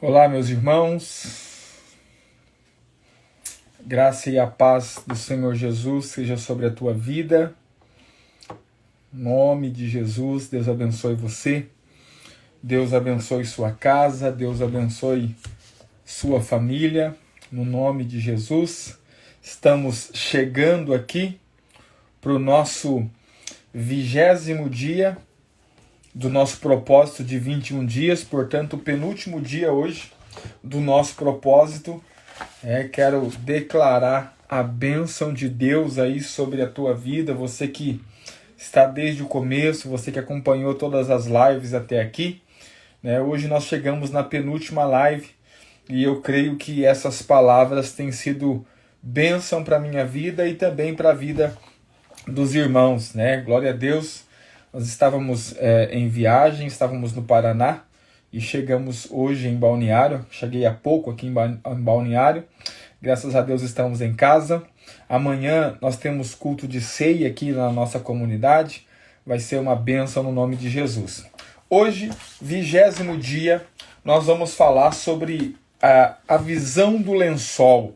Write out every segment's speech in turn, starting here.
Olá, meus irmãos, graça e a paz do Senhor Jesus seja sobre a tua vida. Em nome de Jesus, Deus abençoe você, Deus abençoe sua casa, Deus abençoe sua família, no nome de Jesus. Estamos chegando aqui para o nosso 20º dia do nosso propósito de 21 dias, portanto, o penúltimo dia hoje do nosso propósito. Quero declarar a bênção de Deus aí sobre a tua vida, você que está desde o começo, você que acompanhou todas as lives até aqui, né? Hoje nós chegamos na penúltima live e eu creio que essas palavras têm sido bênção para a minha vida e também para a vida dos irmãos, né? Glória a Deus. Nós estávamos em viagem, estávamos no Paraná e chegamos hoje em Balneário. Cheguei há pouco aqui em Balneário. Graças a Deus estamos em casa. Amanhã nós temos culto de ceia aqui na nossa comunidade. Vai ser uma bênção no nome de Jesus. Hoje, 20º dia, nós vamos falar sobre a visão do lençol.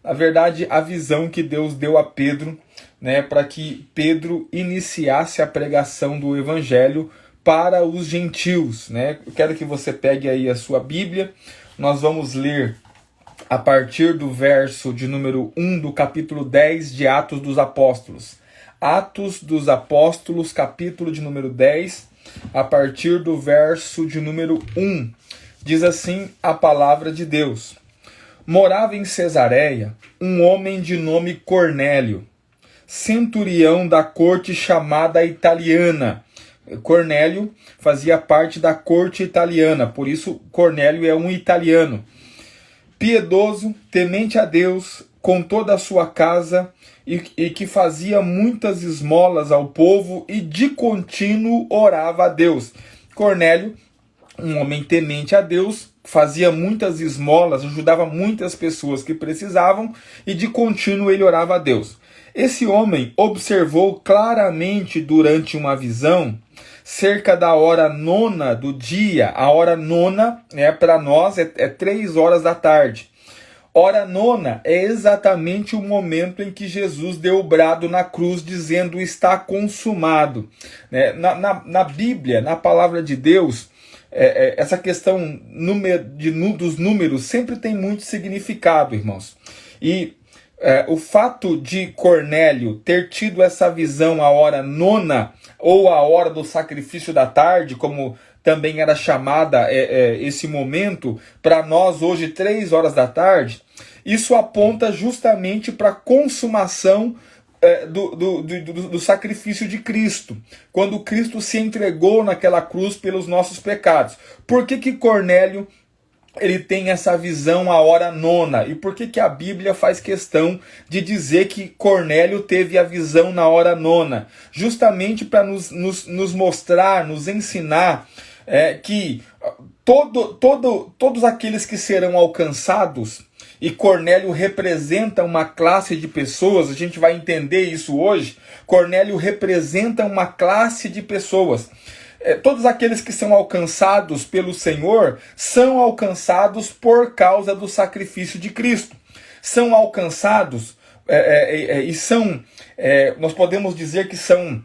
Na verdade, a visão que Deus deu a Pedro, né, para que Pedro iniciasse a pregação do Evangelho para os gentios, né? Eu quero que você pegue aí a sua Bíblia. Nós vamos ler a partir do verso de número 1 do capítulo 10 de Atos dos Apóstolos. Atos dos Apóstolos, capítulo de número 10, a partir do verso de número 1. Diz assim a palavra de Deus. Morava em Cesareia um homem de nome Cornélio, centurião da corte chamada italiana. Cornélio fazia parte da corte italiana, por isso Cornélio é um italiano. Piedoso, temente a Deus, com toda a sua casa, e que fazia muitas esmolas ao povo e de contínuo orava a Deus. Cornélio, um homem temente a Deus, fazia muitas esmolas, ajudava muitas pessoas que precisavam e de contínuo ele orava a Deus. Esse homem observou claramente durante uma visão, cerca da hora 9 do dia. A hora 9, para nós, é 3 horas da tarde. Hora 9 é exatamente o momento em que Jesus deu o brado na cruz, dizendo: está consumado. Na Bíblia, na palavra de Deus, essa questão dos números sempre tem muito significado, irmãos. E o fato de Cornélio ter tido essa visão à hora 9, ou a hora do sacrifício da tarde, como também era chamada esse momento, para nós hoje 3 horas da tarde, isso aponta justamente para a consumação do sacrifício de Cristo, quando Cristo se entregou naquela cruz pelos nossos pecados. Por que Cornélio ele tem essa visão à hora 9? E por que a Bíblia faz questão de dizer que Cornélio teve a visão na hora 9? Justamente para nos mostrar, nos ensinar que todos aqueles que serão alcançados, e Cornélio representa uma classe de pessoas, a gente vai entender isso hoje. Cornélio representa uma classe de pessoas. Todos aqueles que são alcançados pelo Senhor são alcançados por causa do sacrifício de Cristo. São alcançados e são, nós podemos dizer que são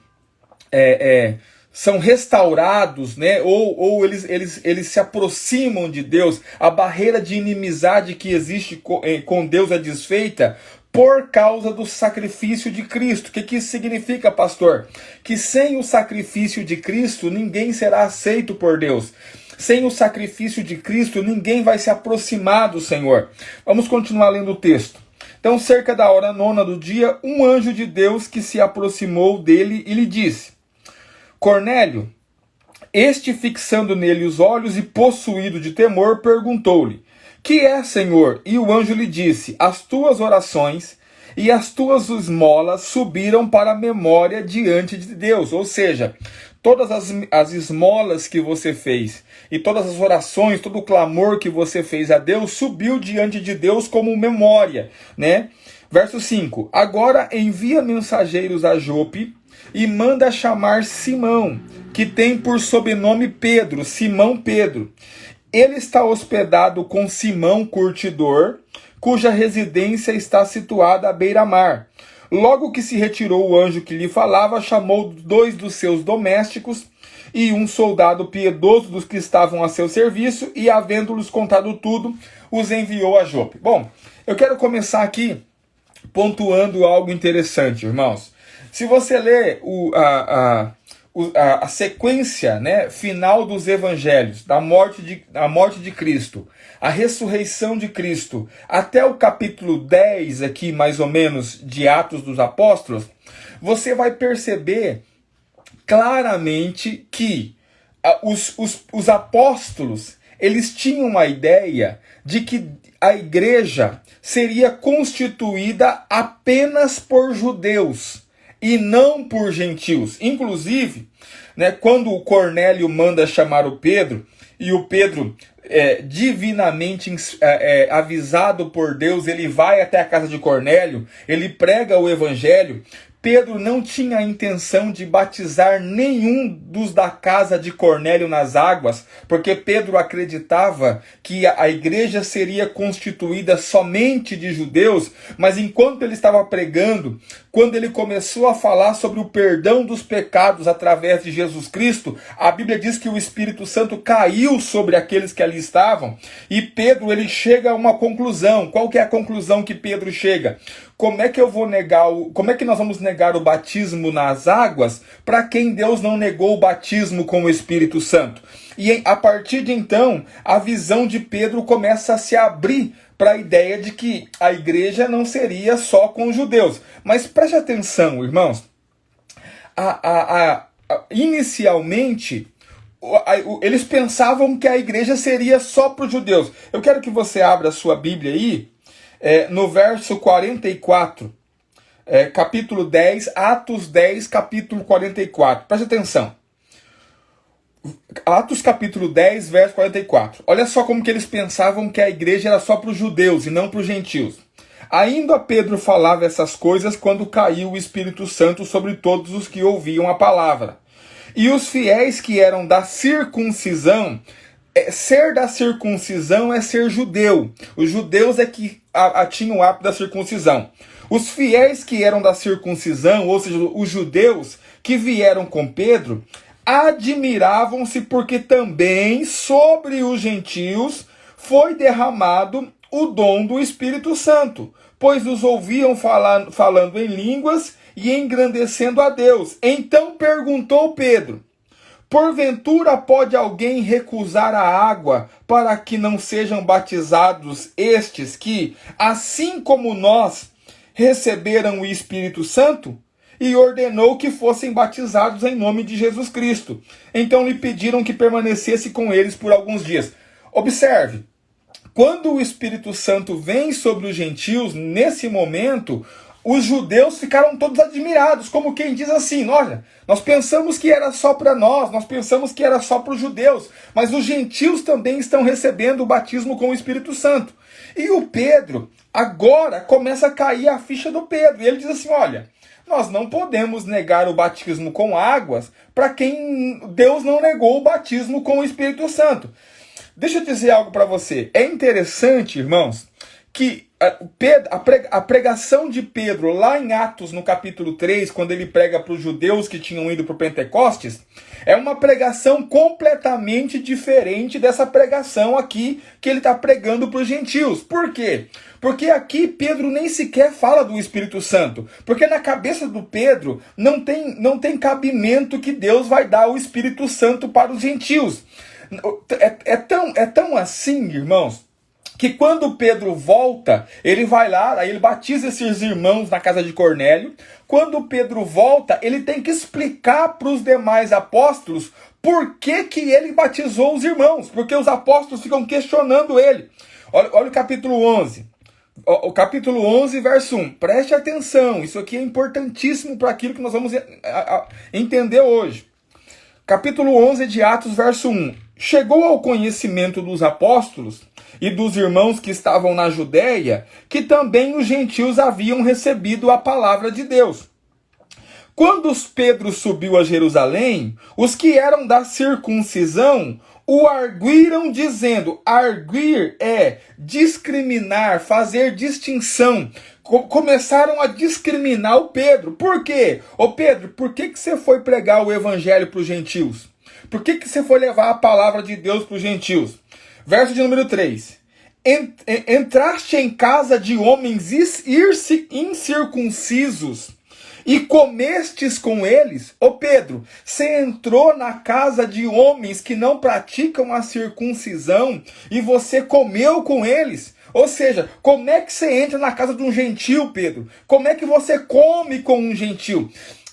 restaurados, né? Ou eles se aproximam de Deus. A barreira de inimizade que existe com Deus é desfeita por causa do sacrifício de Cristo. O que isso significa, pastor? Que sem o sacrifício de Cristo, ninguém será aceito por Deus. Sem o sacrifício de Cristo, ninguém vai se aproximar do Senhor. Vamos continuar lendo o texto. Então, cerca da hora 9 do dia, um anjo de Deus que se aproximou dele e lhe disse: Cornélio. Este, fixando nele os olhos e possuído de temor, perguntou-lhe: que é, Senhor? E o anjo lhe disse: as tuas orações e as tuas esmolas subiram para a memória diante de Deus. Ou seja, todas as esmolas que você fez e todas as orações, todo o clamor que você fez a Deus subiu diante de Deus como memória, né? Verso 5. Agora envia mensageiros a Jope e manda chamar Simão, que tem por sobrenome Pedro, Simão Pedro. ele está hospedado com Simão Curtidor, cuja residência está situada à beira-mar. Logo que se retirou o anjo que lhe falava, chamou 2 dos seus domésticos e um soldado piedoso dos que estavam a seu serviço, e, havendo-lhes contado tudo, os enviou a Jope. Bom, eu quero começar aqui pontuando algo interessante, irmãos. Se você ler a sequência, né, final dos evangelhos, da morte de Cristo, a ressurreição de Cristo, até o capítulo 10 aqui, mais ou menos, de Atos dos Apóstolos, você vai perceber claramente que os apóstolos, eles tinham a ideia de que a igreja seria constituída apenas por judeus e não por gentios. Inclusive, né, quando o Cornélio manda chamar o Pedro, e o Pedro, divinamente avisado por Deus, ele vai até a casa de Cornélio, ele prega o evangelho. Pedro não tinha a intenção de batizar nenhum dos da casa de Cornélio nas águas, porque Pedro acreditava que a igreja seria constituída somente de judeus, mas enquanto ele estava pregando, quando ele começou a falar sobre o perdão dos pecados através de Jesus Cristo, a Bíblia diz que o Espírito Santo caiu sobre aqueles que ali estavam, e Pedro, ele chega a uma conclusão. Qual que é a conclusão que Pedro chega? Como é que nós vamos negar o batismo nas águas para quem Deus não negou o batismo com o Espírito Santo? E a partir de então, a visão de Pedro começa a se abrir para a ideia de que a igreja não seria só com os judeus. Mas preste atenção, irmãos. Inicialmente, eles pensavam que a igreja seria só para os judeus. Eu quero que você abra a sua Bíblia aí, no verso 44, capítulo 10, Atos 10, capítulo 44. Preste atenção. Atos capítulo 10, verso 44. Olha só como que eles pensavam que a igreja era só para os judeus e não para os gentios. Ainda Pedro falava essas coisas quando caiu o Espírito Santo sobre todos os que ouviam a palavra. E os fiéis que eram da circuncisão, ser da circuncisão é ser judeu. Os judeus é que tinham o hábito da circuncisão. Os fiéis que eram da circuncisão, ou seja, os judeus que vieram com Pedro, admiravam-se porque também sobre os gentios foi derramado o dom do Espírito Santo, pois os ouviam falando em línguas e engrandecendo a Deus. Então perguntou Pedro: porventura pode alguém recusar a água para que não sejam batizados estes que, assim como nós, receberam o Espírito Santo? E ordenou que fossem batizados em nome de Jesus Cristo. Então lhe pediram que permanecesse com eles por alguns dias. Observe, quando o Espírito Santo vem sobre os gentios, nesse momento, os judeus ficaram todos admirados, como quem diz assim: olha, nós pensamos que era só para nós pensamos que era só para os judeus, mas os gentios também estão recebendo o batismo com o Espírito Santo. E o Pedro, agora começa a cair a ficha do Pedro, e ele diz assim: olha, nós não podemos negar o batismo com águas para quem Deus não negou o batismo com o Espírito Santo. Deixa eu dizer algo para você. É interessante, irmãos, que a pregação de Pedro lá em Atos, no capítulo 3, quando ele prega para os judeus que tinham ido para o Pentecostes, é uma pregação completamente diferente dessa pregação aqui que ele está pregando para os gentios. Por quê? Porque aqui Pedro nem sequer fala do Espírito Santo. Porque na cabeça do Pedro não tem cabimento que Deus vai dar o Espírito Santo para os gentios. É tão assim, irmãos, que quando Pedro volta, ele vai lá, aí ele batiza esses irmãos na casa de Cornélio. Quando Pedro volta, ele tem que explicar para os demais apóstolos por que ele batizou os irmãos, porque os apóstolos ficam questionando ele. Olha o capítulo 11. O capítulo 11, verso 1. Preste atenção, isso aqui é importantíssimo para aquilo que nós vamos entender hoje. Capítulo 11 de Atos, verso 1. Chegou ao conhecimento dos apóstolos e dos irmãos que estavam na Judéia, que também os gentios haviam recebido a palavra de Deus. Quando Pedro subiu a Jerusalém, os que eram da circuncisão o arguiram dizendo, arguir é discriminar, fazer distinção. Começaram a discriminar o Pedro. Por quê? Ô Pedro, por que você foi pregar o evangelho para os gentios? Por que você foi levar a palavra de Deus para os gentios? Verso de número 3. Entraste em casa de homens incircuncisos e comestes com eles? Ô Pedro, você entrou na casa de homens que não praticam a circuncisão e você comeu com eles? Ou seja, como é que você entra na casa de um gentil, Pedro? Como é que você come com um gentil?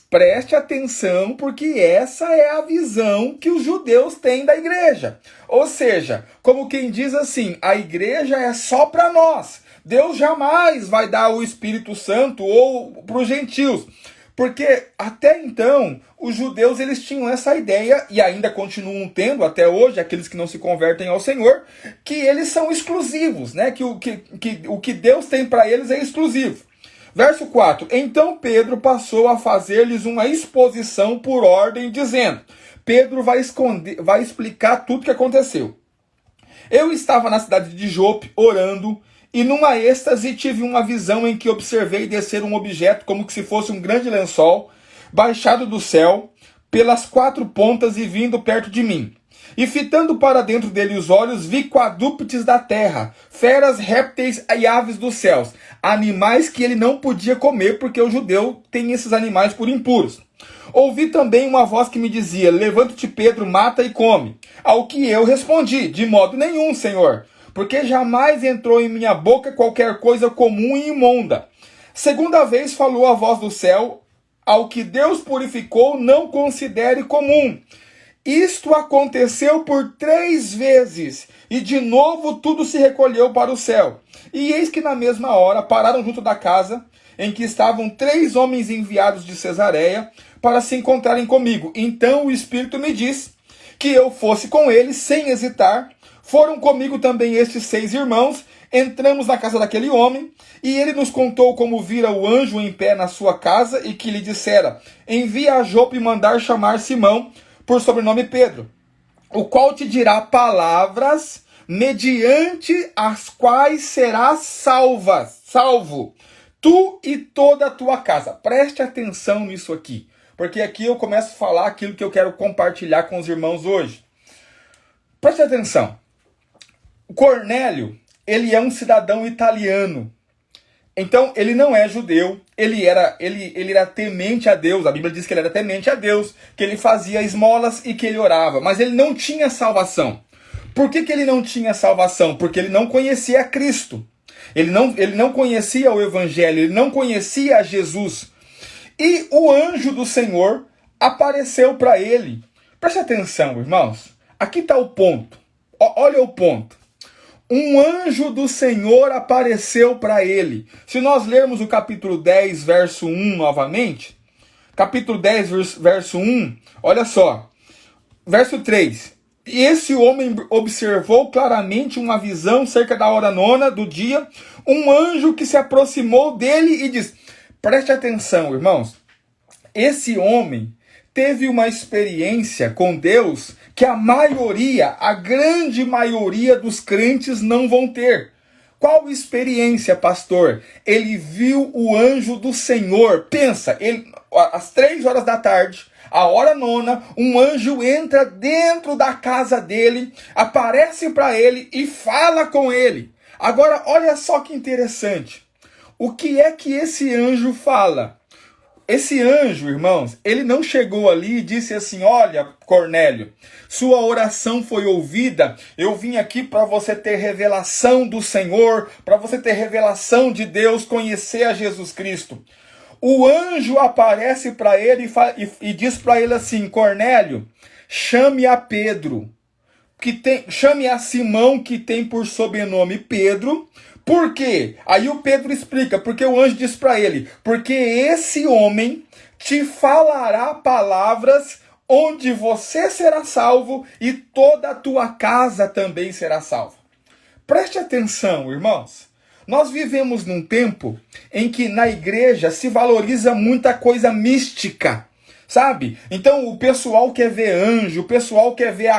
Preste atenção, porque essa é a visão que os judeus têm da igreja. Ou seja, como quem diz assim, a igreja é só para nós. Deus jamais vai dar o Espírito Santo ou para os gentios. Porque até então, os judeus eles tinham essa ideia, e ainda continuam tendo até hoje, aqueles que não se convertem ao Senhor, que eles são exclusivos, né? Que o que Deus tem para eles é exclusivo. Verso 4. Então Pedro passou a fazer-lhes uma exposição por ordem, dizendo, Pedro vai explicar tudo o que aconteceu. Eu estava na cidade de Jope, orando, e numa êxtase tive uma visão em que observei descer um objeto como que se fosse um grande lençol, baixado do céu, pelas 4 pontas e vindo perto de mim. E fitando para dentro dele os olhos, vi quadrúpedes da terra, feras, répteis e aves dos céus, animais que ele não podia comer, porque o judeu tem esses animais por impuros. Ouvi também uma voz que me dizia, levanta-te Pedro, mata e come. Ao que eu respondi, de modo nenhum, Senhor, porque jamais entrou em minha boca qualquer coisa comum e imunda. Segunda vez falou a voz do céu, ao que Deus purificou, não considere comum. Isto aconteceu por 3 vezes, e de novo tudo se recolheu para o céu. E eis que na mesma hora pararam junto da casa, em que estavam 3 homens enviados de Cesareia, para se encontrarem comigo. Então o Espírito me disse que eu fosse com eles, sem hesitar. Foram comigo também estes 6 irmãos, entramos na casa daquele homem, e ele nos contou como vira o anjo em pé na sua casa, e que lhe dissera, envia a Jope mandar chamar Simão, por sobrenome Pedro, o qual te dirá palavras mediante as quais serás salvo, tu e toda a tua casa. Preste atenção nisso aqui, porque aqui eu começo a falar aquilo que eu quero compartilhar com os irmãos hoje. Preste atenção. Cornélio, ele é um cidadão italiano. Então, ele não é judeu, ele era temente a Deus, a Bíblia diz que ele era temente a Deus, que ele fazia esmolas e que ele orava, mas ele não tinha salvação. Por que ele não tinha salvação? Porque ele não conhecia Cristo, ele não conhecia o Evangelho, ele não conhecia Jesus. E o anjo do Senhor apareceu para ele. Preste atenção, irmãos, aqui está o ponto, olha o ponto. Um anjo do Senhor apareceu para ele. Se nós lermos o capítulo 10, verso 1 novamente, capítulo 10, verso 1, olha só, verso 3. E esse homem observou claramente uma visão cerca da hora 9 do dia, um anjo que se aproximou dele e disse, preste atenção, irmãos, esse homem teve uma experiência com Deus que a grande maioria dos crentes não vão ter. Qual experiência, pastor? Ele viu o anjo do Senhor. Pensa, às 3 horas da tarde, a hora 9, um anjo entra dentro da casa dele, aparece para ele e fala com ele. Agora, olha só que interessante. O que é que esse anjo fala? Esse anjo, irmãos, ele não chegou ali e disse assim, olha, Cornélio, sua oração foi ouvida, eu vim aqui para você ter revelação do Senhor, para você ter revelação de Deus, conhecer a Jesus Cristo. O anjo aparece para ele e diz para ele assim, Cornélio, chame a Pedro, chame a Simão, que tem por sobrenome Pedro. Por quê? Aí o Pedro explica, porque o anjo diz para ele, porque esse homem te falará palavras onde você será salvo e toda a tua casa também será salva. Preste atenção, irmãos. Nós vivemos num tempo em que na igreja se valoriza muita coisa mística, sabe? Então o pessoal quer ver anjo, o pessoal quer ver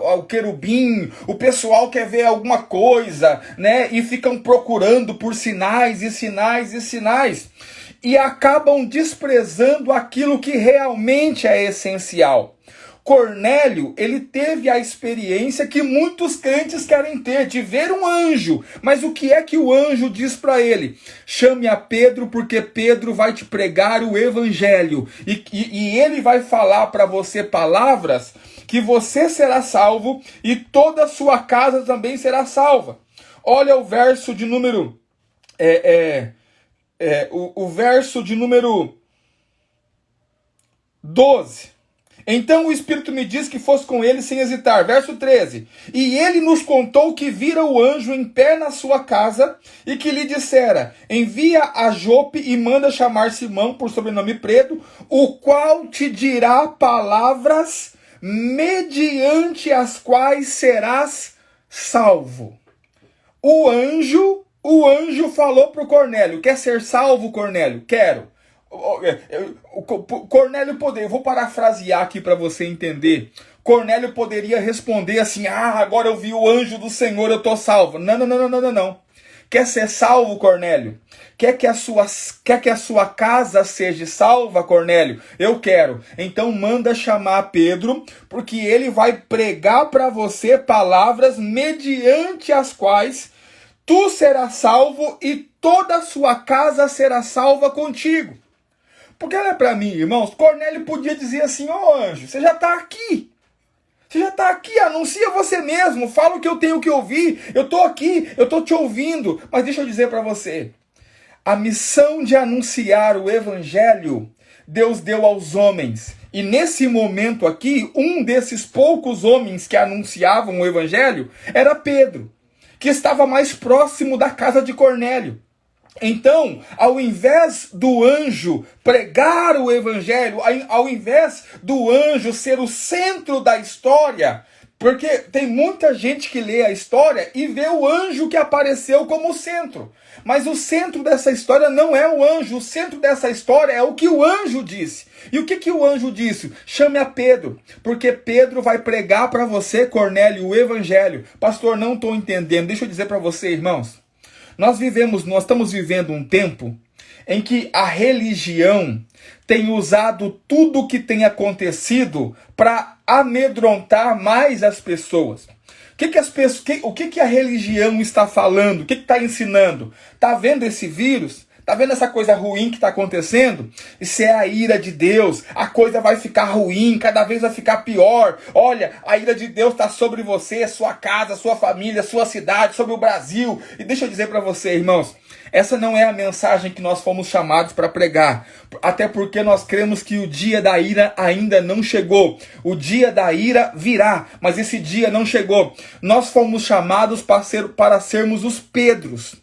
o querubim, o pessoal quer ver alguma coisa, né? E ficam procurando por sinais e sinais e sinais. E acabam desprezando aquilo que realmente é essencial. Cornélio, ele teve a experiência que muitos crentes querem ter, de ver um anjo. Mas o que é que o anjo diz para ele? Chame a Pedro, porque Pedro vai te pregar o evangelho. E ele vai falar para você palavras que você será salvo e toda a sua casa também será salva. Olha o verso de número... o verso de número 12. Então o Espírito me disse que fosse com ele sem hesitar. Verso 13. E ele nos contou que vira o anjo em pé na sua casa e que lhe dissera: envia a Jope e manda chamar Simão, por sobrenome Pedro, o qual te dirá palavras mediante as quais serás salvo. O anjo falou para o Cornélio: quer ser salvo, Cornélio? Quero. Cornélio poderia, vou parafrasear aqui para você entender. Cornélio poderia responder assim: agora eu vi o anjo do Senhor, eu estou salvo. Não. Quer ser salvo, Cornélio? Quer que a sua casa seja salva, Cornélio? Eu quero. Então manda chamar Pedro, porque ele vai pregar para você palavras mediante as quais tu serás salvo e toda a sua casa será salva contigo. Porque olha para mim, irmãos, Cornélio podia dizer assim: anjo, você já está aqui. Você já está aqui, anuncia você mesmo, fala o que eu tenho que ouvir. Eu estou aqui, eu estou te ouvindo. Mas deixa eu dizer para você, a missão de anunciar o evangelho, Deus deu aos homens. E nesse momento aqui, um desses poucos homens que anunciavam o evangelho era Pedro, que estava mais próximo da casa de Cornélio. Então, ao invés do anjo pregar o evangelho, ao invés do anjo ser o centro da história, porque tem muita gente que lê a história e vê o anjo que apareceu como centro. Mas o centro dessa história não é o anjo, o centro dessa história é o que o anjo disse. E o que o anjo disse? Chame a Pedro, porque Pedro vai pregar para você, Cornélio, o evangelho. Pastor, não estou entendendo. Deixa eu dizer para você, irmãos. Nós estamos vivendo um tempo em que a religião tem usado tudo o que tem acontecido para amedrontar mais as pessoas. O que a religião está falando? O que está ensinando? Está vendo esse vírus? Está vendo essa coisa ruim que está acontecendo? Isso é a ira de Deus. A coisa vai ficar ruim, cada vez vai ficar pior. Olha, a ira de Deus está sobre você, sua casa, sua família, sua cidade, sobre o Brasil. E deixa eu dizer para você, irmãos, essa não é a mensagem que nós fomos chamados para pregar. Até porque nós cremos que o dia da ira ainda não chegou. O dia da ira virá, mas esse dia não chegou. Nós fomos chamados para sermos os Pedros.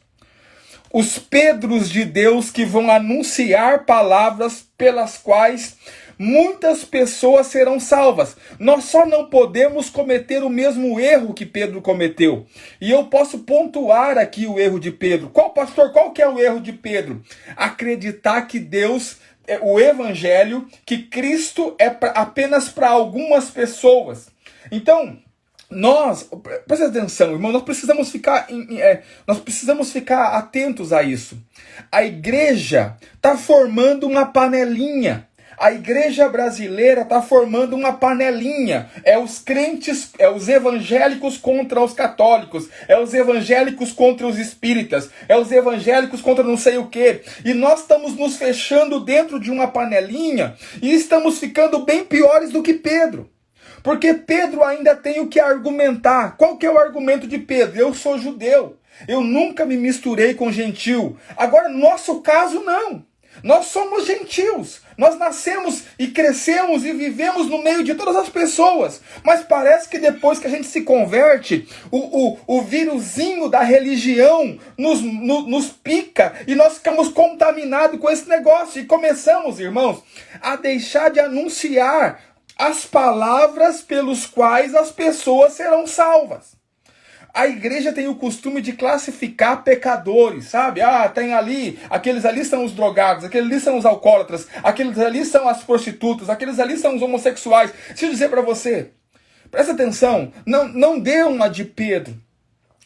Os Pedros de Deus que vão anunciar palavras pelas quais muitas pessoas serão salvas. Nós só não podemos cometer o mesmo erro que Pedro cometeu. E eu posso pontuar aqui o erro de Pedro. Qual que é o erro de Pedro? Acreditar que Deus, o evangelho, que Cristo é apenas para algumas pessoas. Então, presta atenção, irmão, nós precisamos ficar atentos a isso. A igreja está formando uma panelinha. A igreja brasileira está formando uma panelinha. É os crentes, é os evangélicos contra os católicos, é os evangélicos contra os espíritas, é os evangélicos contra não sei o quê. E nós estamos nos fechando dentro de uma panelinha e estamos ficando bem piores do que Pedro. Porque Pedro ainda tem o que argumentar. Qual que é o argumento de Pedro? Eu sou judeu. Eu nunca me misturei com gentil. Agora, no nosso caso, não. Nós somos gentios. Nós nascemos e crescemos e vivemos no meio de todas as pessoas. Mas parece que depois que a gente se converte, o vírusinho da religião nos pica e nós ficamos contaminados com esse negócio. E começamos, irmãos, a deixar de anunciar as palavras pelos quais as pessoas serão salvas. A igreja tem o costume de classificar pecadores, sabe? Tem ali, aqueles ali são os drogados, aqueles ali são os alcoólatras, aqueles ali são as prostitutas, aqueles ali são os homossexuais. Deixa eu dizer para você, presta atenção, não dê uma de Pedro.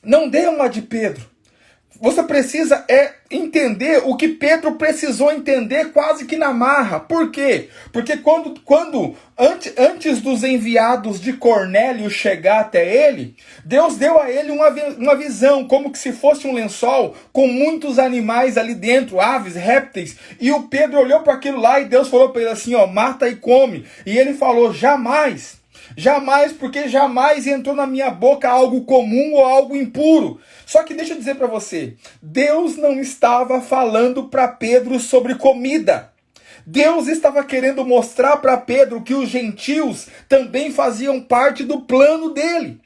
Não dê uma de Pedro. Você precisa entender o que Pedro precisou entender quase que na marra. Por quê? Porque antes dos enviados de Cornélio chegar até ele, Deus deu a ele uma visão, como que se fosse um lençol com muitos animais ali dentro, aves, répteis. E o Pedro olhou para aquilo lá e Deus falou para ele assim, mata e come. E ele falou, jamais. Jamais, porque jamais entrou na minha boca algo comum ou algo impuro. Só que deixa eu dizer para você, Deus não estava falando para Pedro sobre comida. Deus estava querendo mostrar para Pedro que os gentios também faziam parte do plano dele.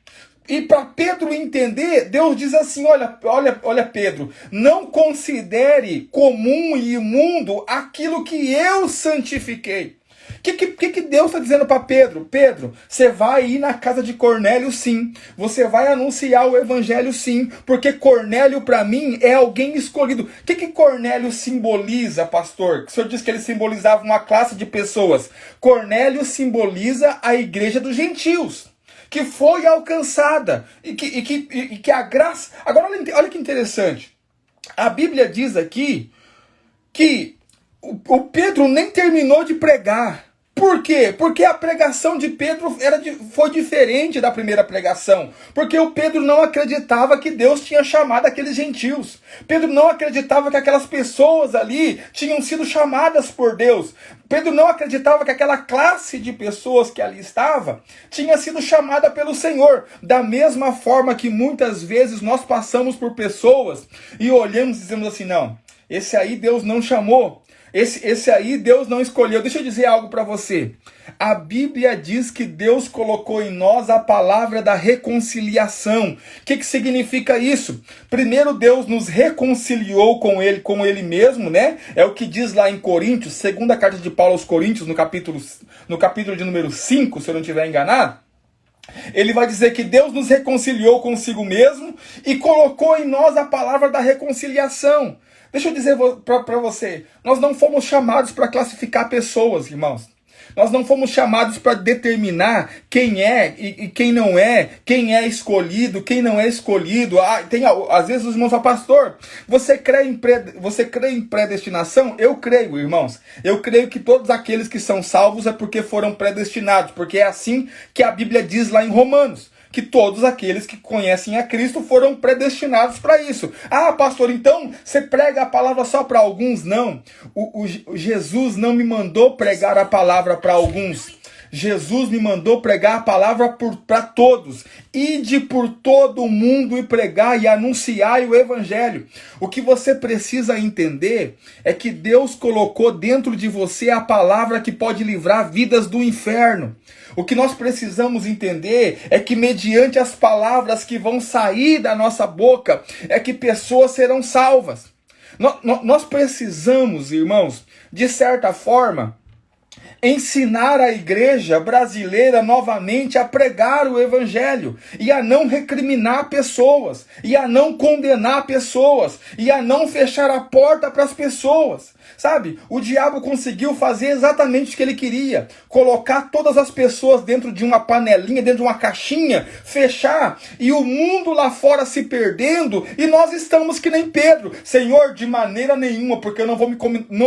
E para Pedro entender, Deus diz assim, olha Pedro, não considere comum e imundo aquilo que eu santifiquei. O que Deus está dizendo para Pedro? Pedro, você vai ir na casa de Cornélio sim. Você vai anunciar o evangelho sim. Porque Cornélio para mim é alguém escolhido. O que Cornélio simboliza, pastor? O senhor disse que ele simbolizava uma classe de pessoas. Cornélio simboliza a igreja dos gentios, que foi alcançada. E que a graça... Agora olha que interessante. A Bíblia diz aqui que o Pedro nem terminou de pregar. Por quê? Porque a pregação de Pedro foi diferente da primeira pregação. Porque o Pedro não acreditava que Deus tinha chamado aqueles gentios. Pedro não acreditava que aquelas pessoas ali tinham sido chamadas por Deus. Pedro não acreditava que aquela classe de pessoas que ali estava tinha sido chamada pelo Senhor. Da mesma forma que muitas vezes nós passamos por pessoas e olhamos e dizemos assim, não, esse aí Deus não chamou. Esse aí Deus não escolheu. Deixa eu dizer algo para você. A Bíblia diz que Deus colocou em nós a palavra da reconciliação. O que significa isso? Primeiro, Deus nos reconciliou com ele mesmo, né? É o que diz lá em Coríntios, segunda carta de Paulo aos Coríntios, no capítulo de número 5, se eu não estiver enganado. Ele vai dizer que Deus nos reconciliou consigo mesmo e colocou em nós a palavra da reconciliação. Deixa eu dizer para você, nós não fomos chamados para classificar pessoas, irmãos. Nós não fomos chamados para determinar quem é e quem não é, quem é escolhido, quem não é escolhido. Às vezes os irmãos falam, pastor, você crê em predestinação? Eu creio, irmãos. Eu creio que todos aqueles que são salvos é porque foram predestinados, porque é assim que a Bíblia diz lá em Romanos. Que todos aqueles que conhecem a Cristo foram predestinados para isso. Pastor, então você prega a palavra só para alguns? Não. O Jesus não me mandou pregar a palavra para alguns. Jesus me mandou pregar a palavra para todos. Ide por todo o mundo e pregar e anunciar o evangelho. O que você precisa entender é que Deus colocou dentro de você a palavra que pode livrar vidas do inferno. O que nós precisamos entender é que mediante as palavras que vão sair da nossa boca, é que pessoas serão salvas. Nós precisamos, irmãos, de certa forma, ensinar a igreja brasileira novamente a pregar o evangelho e a não recriminar pessoas, e a não condenar pessoas, e a não fechar a porta para as pessoas. Sabe, o diabo conseguiu fazer exatamente o que ele queria, colocar todas as pessoas dentro de uma panelinha, dentro de uma caixinha, fechar, e o mundo lá fora se perdendo, e nós estamos que nem Pedro, Senhor, de maneira nenhuma, porque eu não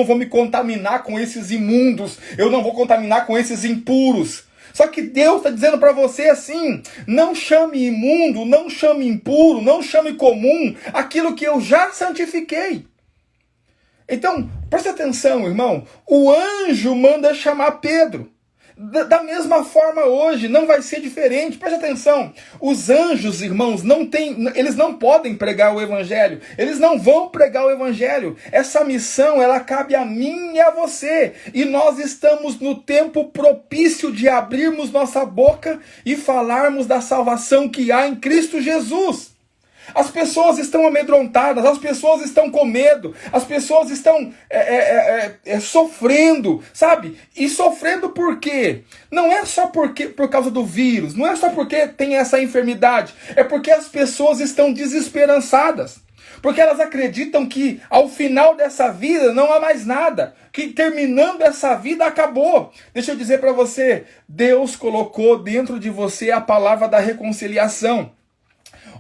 vou me contaminar com esses imundos, eu não vou contaminar com esses impuros. Só que Deus está dizendo para você assim, não chame imundo, não chame impuro, não chame comum, aquilo que eu já santifiquei. Então, preste atenção, irmão, o anjo manda chamar Pedro. Da mesma forma hoje, não vai ser diferente. Preste atenção, os anjos, irmãos, eles não podem pregar o evangelho. Eles não vão pregar o evangelho. Essa missão, ela cabe a mim e a você. E nós estamos no tempo propício de abrirmos nossa boca e falarmos da salvação que há em Cristo Jesus. As pessoas estão amedrontadas, as pessoas estão com medo, as pessoas estão sofrendo, sabe? E sofrendo por quê? Não é só por causa do vírus, não é só porque tem essa enfermidade, é porque as pessoas estão desesperançadas. Porque elas acreditam que ao final dessa vida não há mais nada, que terminando essa vida acabou. Deixa eu dizer para você, Deus colocou dentro de você a palavra da reconciliação.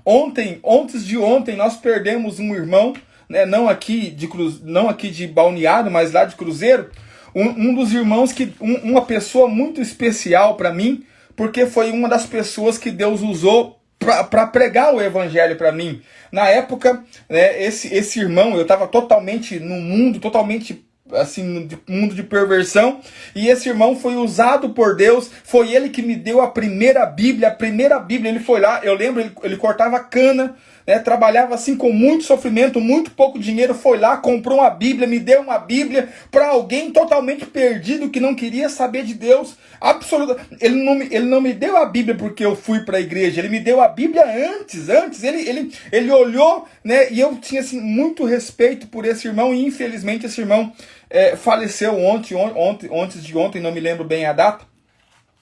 Antes de ontem, nós perdemos um irmão, né, não aqui de Balneário, mas lá de Cruzeiro, um dos irmãos, uma pessoa muito especial para mim, porque foi uma das pessoas que Deus usou para pregar o evangelho para mim. Na época, né, esse irmão, eu estava totalmente no mundo, totalmente assim, no mundo de perversão, e esse irmão foi usado por Deus, foi ele que me deu a primeira Bíblia, ele foi lá, eu lembro, ele cortava cana, né, trabalhava assim com muito sofrimento, muito pouco dinheiro, foi lá, comprou uma Bíblia, me deu uma Bíblia para alguém totalmente perdido, que não queria saber de Deus, ele não me deu a Bíblia porque eu fui para a igreja, ele me deu a Bíblia antes, ele olhou, né, e eu tinha assim, muito respeito por esse irmão, e infelizmente esse irmão faleceu antes de ontem, não me lembro bem a data,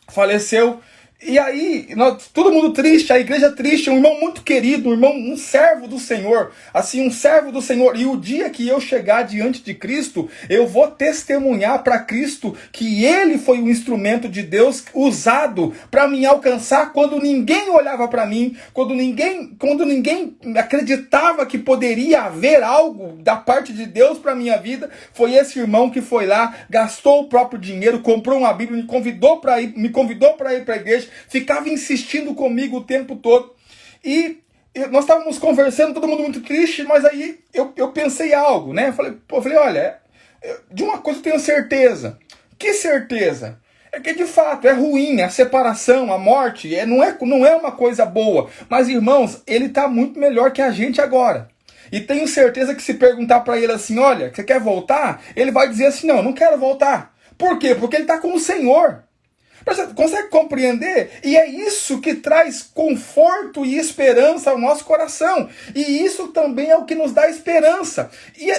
faleceu. E aí, todo mundo triste, a igreja triste, um irmão muito querido, um servo do Senhor, assim, um servo do Senhor. E o dia que eu chegar diante de Cristo, eu vou testemunhar para Cristo que Ele foi um instrumento de Deus usado para me alcançar quando ninguém olhava para mim, quando ninguém acreditava que poderia haver algo da parte de Deus para minha vida. Foi esse irmão que foi lá, gastou o próprio dinheiro, comprou uma Bíblia, me convidou para ir para a igreja, ficava insistindo comigo o tempo todo. E nós estávamos conversando, todo mundo muito triste, mas aí eu pensei algo, né? Eu falei, olha, de uma coisa eu tenho certeza. Que certeza? É que de fato é ruim, a separação, a morte, não é uma coisa boa. Mas irmãos, ele está muito melhor que a gente agora. E tenho certeza que se perguntar para ele assim, olha, você quer voltar? Ele vai dizer assim, não quero voltar. Por quê? Porque ele está com o Senhor. Você consegue compreender? E é isso que traz conforto e esperança ao nosso coração. E isso também é o que nos dá esperança. E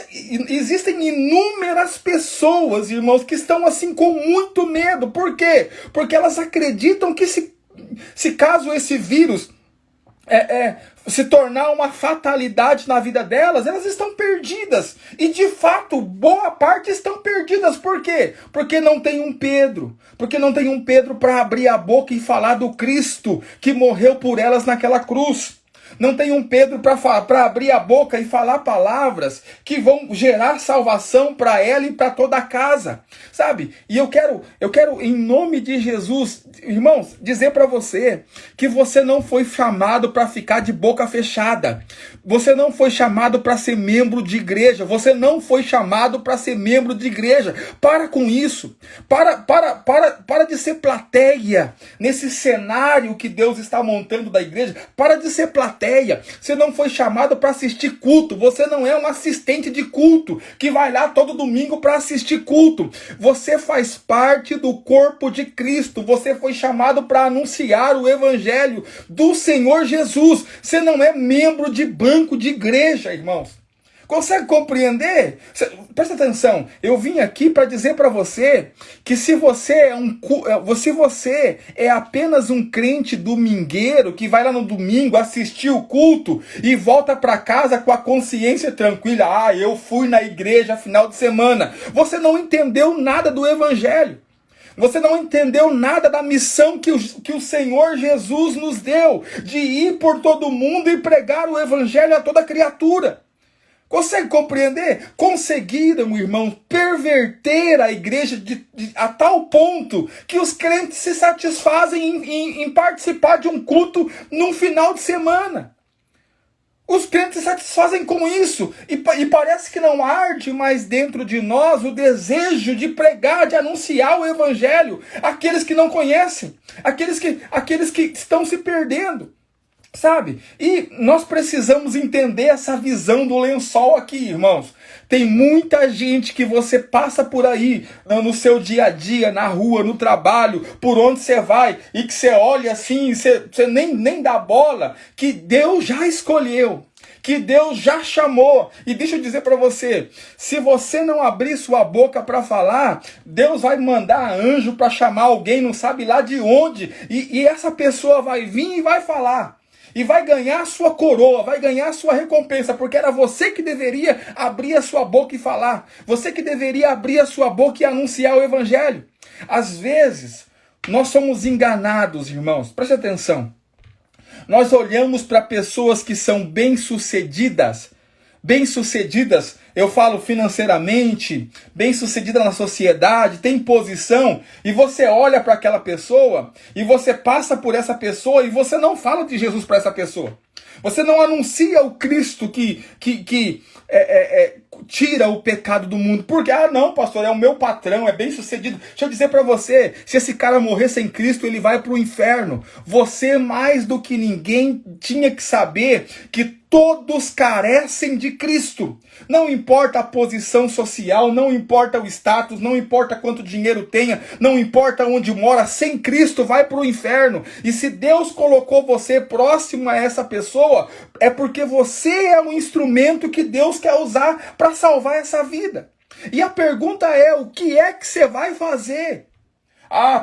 existem inúmeras pessoas, irmãos, que estão assim com muito medo. Por quê? Porque elas acreditam que se caso esse vírus se tornar uma fatalidade na vida delas, elas estão perdidas. E de fato, boa parte estão perdidas. Por quê? Porque não tem um Pedro. Porque não tem um Pedro para abrir a boca e falar do Cristo que morreu por elas naquela cruz. Não tem um Pedro para abrir a boca e falar palavras que vão gerar salvação para ela e para toda a casa, sabe? E eu quero, em nome de Jesus, irmãos, dizer para você que você não foi chamado para ficar de boca fechada. Você não foi chamado para ser membro de igreja. Você não foi chamado para ser membro de igreja. Para com isso. Para de ser plateia nesse cenário que Deus está montando da igreja. Para de ser plateia. Você não foi chamado para assistir culto. Você não é um assistente de culto que vai lá todo domingo para assistir culto. Você faz parte do corpo de Cristo. Você foi chamado para anunciar o evangelho do Senhor Jesus. Você não é membro de banco de igreja, irmãos. Consegue compreender? Presta atenção, eu vim aqui para dizer para você que se você é apenas um crente domingueiro que vai lá no domingo assistir o culto e volta para casa com a consciência tranquila, eu fui na igreja final de semana, você não entendeu nada do evangelho. Você não entendeu nada da missão que o Senhor Jesus nos deu, de ir por todo mundo e pregar o evangelho a toda criatura. Consegue compreender? Conseguiram, irmão, perverter a igreja a tal ponto que os crentes se satisfazem em participar de um culto num final de semana. Os crentes se satisfazem com isso e parece que não arde mais dentro de nós o desejo de pregar, de anunciar o evangelho àqueles que não conhecem, aqueles que estão se perdendo. Sabe? E nós precisamos entender essa visão do lençol aqui, irmãos. Tem muita gente que você passa por aí, no seu dia a dia, na rua, no trabalho, por onde você vai, e que você olha assim, você nem dá bola, que Deus já escolheu, que Deus já chamou. E deixa eu dizer para você, se você não abrir sua boca para falar, Deus vai mandar anjo para chamar alguém, não sabe lá de onde, e essa pessoa vai vir e vai falar. E vai ganhar a sua coroa, vai ganhar a sua recompensa, porque era você que deveria abrir a sua boca e falar. Você que deveria abrir a sua boca e anunciar o evangelho. Às vezes, nós somos enganados, irmãos. Preste atenção. Nós olhamos para pessoas que são bem-sucedidas, eu falo financeiramente, bem-sucedida na sociedade, tem posição, e você olha para aquela pessoa, e você passa por essa pessoa, e você não fala de Jesus para essa pessoa. Você não anuncia o Cristo que tira o pecado do mundo. Porque, não, pastor, é o meu patrão, é bem sucedido. Deixa eu dizer para você, se esse cara morrer sem Cristo, ele vai para o inferno. Você, mais do que ninguém, tinha que saber que todos carecem de Cristo. Não importa a posição social, não importa o status, não importa quanto dinheiro tenha, não importa onde mora, sem Cristo vai para o inferno. E se Deus colocou você próximo a essa pessoa, é porque você é um instrumento que Deus quer usar para salvar essa vida. E a pergunta é, o que é que você vai fazer?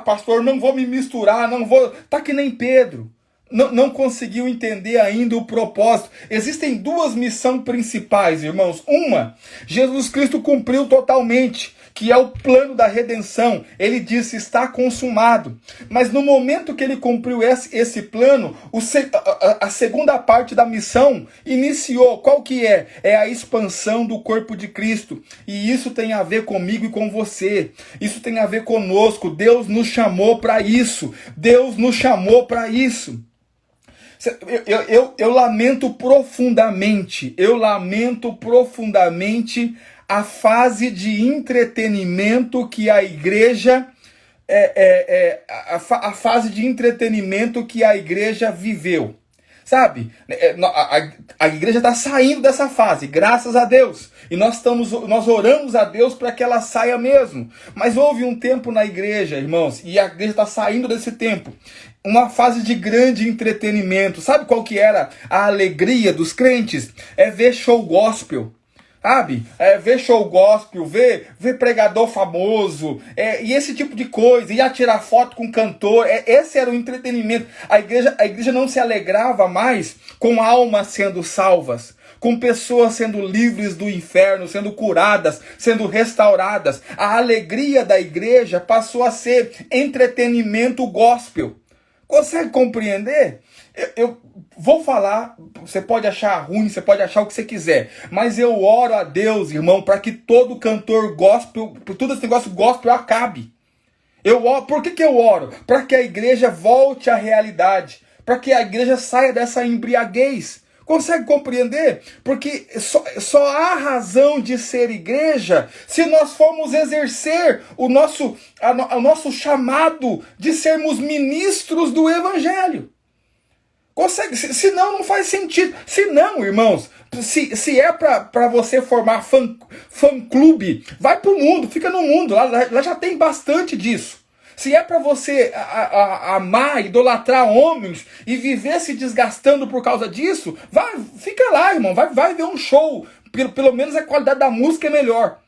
Pastor, não vou me misturar, não vou... Tá que nem Pedro. Não conseguiu entender ainda o propósito. Existem duas missões principais, irmãos. Uma, Jesus Cristo cumpriu totalmente, que é o plano da redenção. Ele disse, está consumado. Mas no momento que ele cumpriu esse plano, a segunda parte da missão iniciou. Qual que é? É a expansão do corpo de Cristo. E isso tem a ver comigo e com você. Isso tem a ver conosco. Deus nos chamou para isso. Deus nos chamou para isso. Eu lamento profundamente a fase de entretenimento que a igreja a fase de entretenimento que a igreja viveu. Sabe? A igreja está saindo dessa fase, graças a Deus. E nós oramos a Deus para que ela saia mesmo. Mas houve um tempo na igreja, irmãos, e a igreja está saindo desse tempo. Uma fase de grande entretenimento. Sabe qual que era a alegria dos crentes? É ver show gospel. Sabe? Ver show gospel, ver pregador famoso, e esse tipo de coisa, ia tirar foto com cantor, esse era o entretenimento. A igreja não se alegrava mais com almas sendo salvas, com pessoas sendo livres do inferno, sendo curadas, sendo restauradas. A alegria da igreja passou a ser entretenimento gospel. Consegue compreender? Eu vou falar, você pode achar ruim, você pode achar o que você quiser, mas eu oro a Deus, irmão, para que todo cantor gospel, todo esse negócio gospel acabe. Por que eu oro? Para que a igreja volte à realidade, para que a igreja saia dessa embriaguez. Consegue compreender? Porque só há razão de ser igreja se nós formos exercer o nosso chamado de sermos ministros do evangelho. Consegue? Senão não faz sentido. Se não, irmãos, se é para você formar fã-clube, vai para o mundo, fica no mundo, lá já tem bastante disso. Se é para você amar, idolatrar homens e viver se desgastando por causa disso, fica lá, irmão, vai ver um show. Pelo menos a qualidade da música é melhor.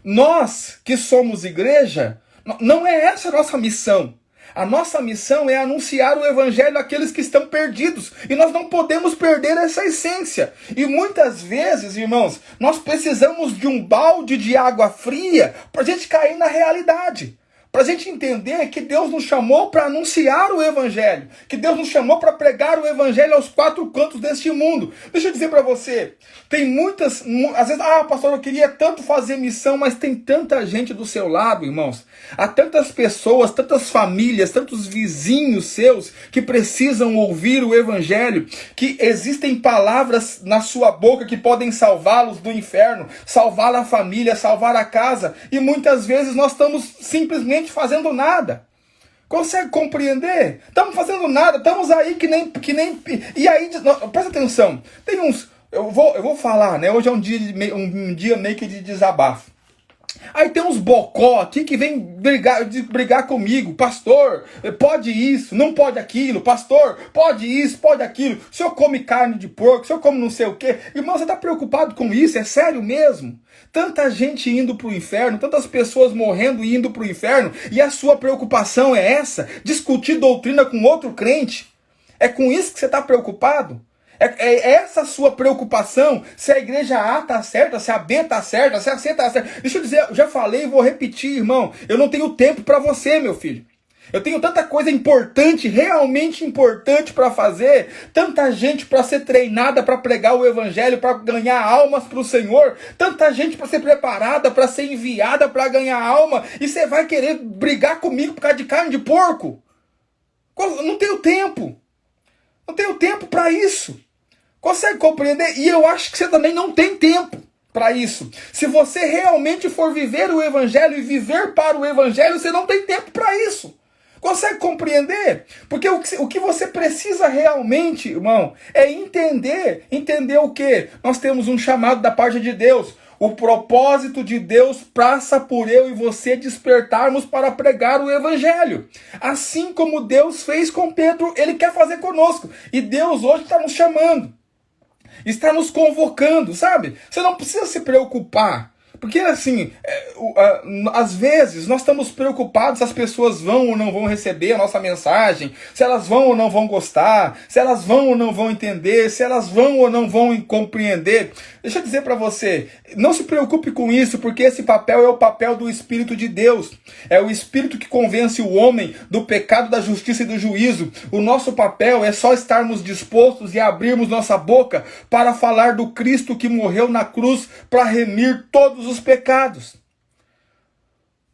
Nós que somos igreja, não é essa a nossa missão. A nossa missão é anunciar o evangelho àqueles que estão perdidos. E nós não podemos perder essa essência. E muitas vezes, irmãos, nós precisamos de um balde de água fria para a gente cair na realidade. Para a gente entender que Deus nos chamou para anunciar o evangelho. Que Deus nos chamou para pregar o evangelho aos quatro cantos deste mundo. Deixa eu dizer para você, tem muitas... Às vezes, pastor, eu queria tanto fazer missão, mas tem tanta gente do seu lado, irmãos. Há tantas pessoas, tantas famílias, tantos vizinhos seus que precisam ouvir o evangelho, que existem palavras na sua boca que podem salvá-los do inferno, salvar a família, salvar a casa. E muitas vezes nós estamos simplesmente fazendo nada. Consegue compreender? Estamos fazendo nada, estamos aí que nem... E aí, presta atenção, tem uns... Eu vou falar, né? Hoje é um dia meio que de desabafo. Aí tem uns bocó aqui que vem brigar comigo. Pastor, pode isso, não pode aquilo. Pastor, pode isso, pode aquilo. O senhor come carne de porco, o senhor come não sei o quê. Irmão, você está preocupado com isso? É sério mesmo? Tanta gente indo para o inferno, tantas pessoas morrendo e indo para o inferno, e a sua preocupação é essa? Discutir doutrina com outro crente? É com isso que você está preocupado? É essa a sua preocupação? Se a igreja A está certa, se a B está certa, se a C está certa. Deixa eu dizer, eu já falei e vou repetir, irmão. Eu não tenho tempo para você, meu filho. Eu tenho tanta coisa importante, realmente importante para fazer. Tanta gente para ser treinada para pregar o evangelho, para ganhar almas para o Senhor. Tanta gente para ser preparada, para ser enviada para ganhar alma. E você vai querer brigar comigo por causa de carne de porco? Não tenho tempo. Não tenho tempo para isso. Consegue compreender? E eu acho que você também não tem tempo para isso. Se você realmente for viver o evangelho e viver para o evangelho, você não tem tempo para isso. Consegue compreender? Porque o que você precisa realmente, irmão, é entender o quê? Nós temos um chamado da parte de Deus. O propósito de Deus passa por eu e você despertarmos para pregar o evangelho. Assim como Deus fez com Pedro, Ele quer fazer conosco. E Deus hoje está nos chamando. Está nos convocando, sabe? Você não precisa se preocupar. Porque assim, às vezes nós estamos preocupados se as pessoas vão ou não vão receber a nossa mensagem, se elas vão ou não vão gostar, se elas vão ou não vão entender, se elas vão ou não vão compreender. Deixa eu dizer para você, não se preocupe com isso, porque esse papel é o papel do Espírito de Deus. É o Espírito que convence o homem do pecado, da justiça e do juízo. O nosso papel é só estarmos dispostos e abrirmos nossa boca para falar do Cristo que morreu na cruz para remir todos os pecados.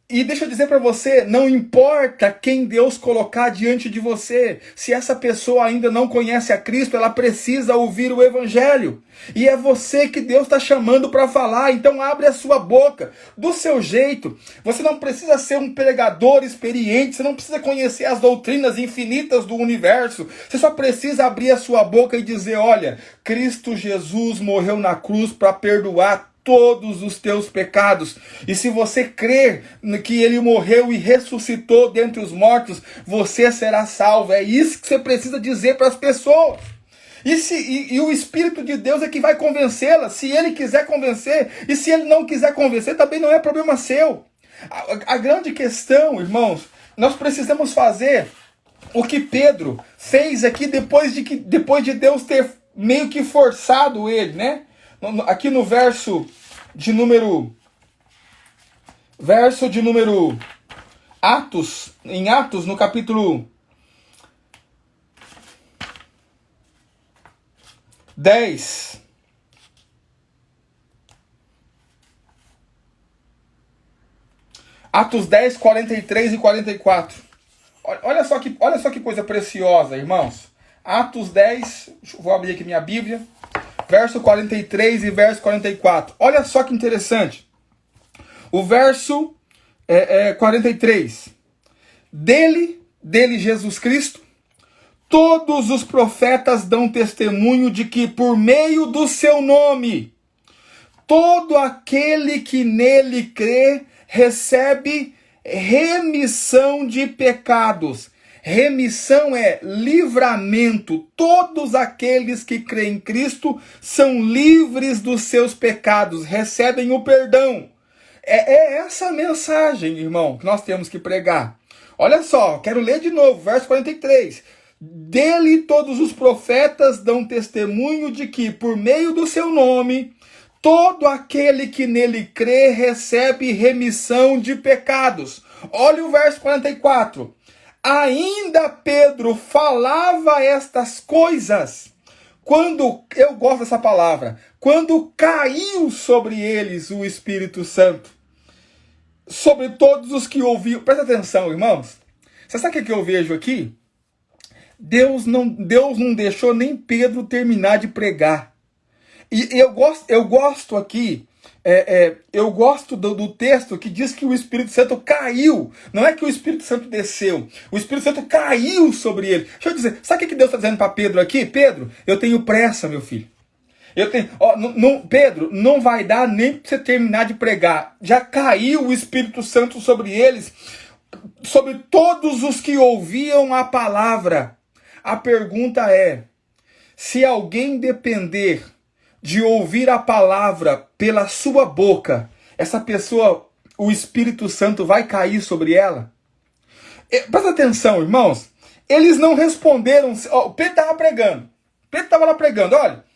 E deixa eu dizer para você, não importa quem Deus colocar diante de você, se essa pessoa ainda não conhece a Cristo, ela precisa ouvir o Evangelho. E é você que Deus está chamando para falar, então abre a sua boca, do seu jeito. Você não precisa ser um pregador experiente, você não precisa conhecer as doutrinas infinitas do universo, você só precisa abrir a sua boca e dizer, olha, Cristo Jesus morreu na cruz para perdoar todos os teus pecados. E se você crer que Ele morreu e ressuscitou dentre os mortos, você será salvo. É isso que você precisa dizer para as pessoas. E o Espírito de Deus é que vai convencê-las, se Ele quiser convencer. E se Ele não quiser convencer, também não é problema seu. A grande questão, irmãos, nós precisamos fazer o que Pedro fez aqui depois de Deus ter meio que forçado ele, né? Aqui no verso de número Atos, em Atos, no capítulo 10. Atos 10, 43 e 44. Olha só que coisa preciosa, irmãos. Atos 10, vou abrir aqui minha Bíblia. Verso 43 e verso 44. Olha só que interessante. O verso 43. Dele Jesus Cristo, todos os profetas dão testemunho de que por meio do seu nome, todo aquele que nele crê recebe remissão de pecados. Remissão é livramento. Todos aqueles que creem em Cristo são livres dos seus pecados, recebem o perdão. É essa mensagem, irmão, que nós temos que pregar. Olha só, quero ler de novo, verso 43. Dele todos os profetas dão testemunho de que, por meio do seu nome, todo aquele que nele crê recebe remissão de pecados. Olha o verso 44. Ainda Pedro falava estas coisas, eu gosto dessa palavra, quando caiu sobre eles o Espírito Santo, sobre todos os que ouviam. Presta atenção, irmãos. Você sabe o que eu vejo aqui? Deus não deixou nem Pedro terminar de pregar. E eu gosto aqui Eu gosto do texto que diz que o Espírito Santo caiu. Não é que o Espírito Santo desceu. O Espírito Santo caiu sobre ele. Deixa eu dizer, sabe o que Deus está dizendo para Pedro aqui? Pedro, eu tenho pressa, meu filho. Pedro, não vai dar nem para você terminar de pregar. Já caiu o Espírito Santo sobre eles, sobre todos os que ouviam a palavra. A pergunta é, se alguém depender de ouvir a palavra pela sua boca, essa pessoa, o Espírito Santo vai cair sobre ela? Presta atenção, irmãos. Eles não responderam. O Pedro estava pregando. Pedro estava lá pregando, olha.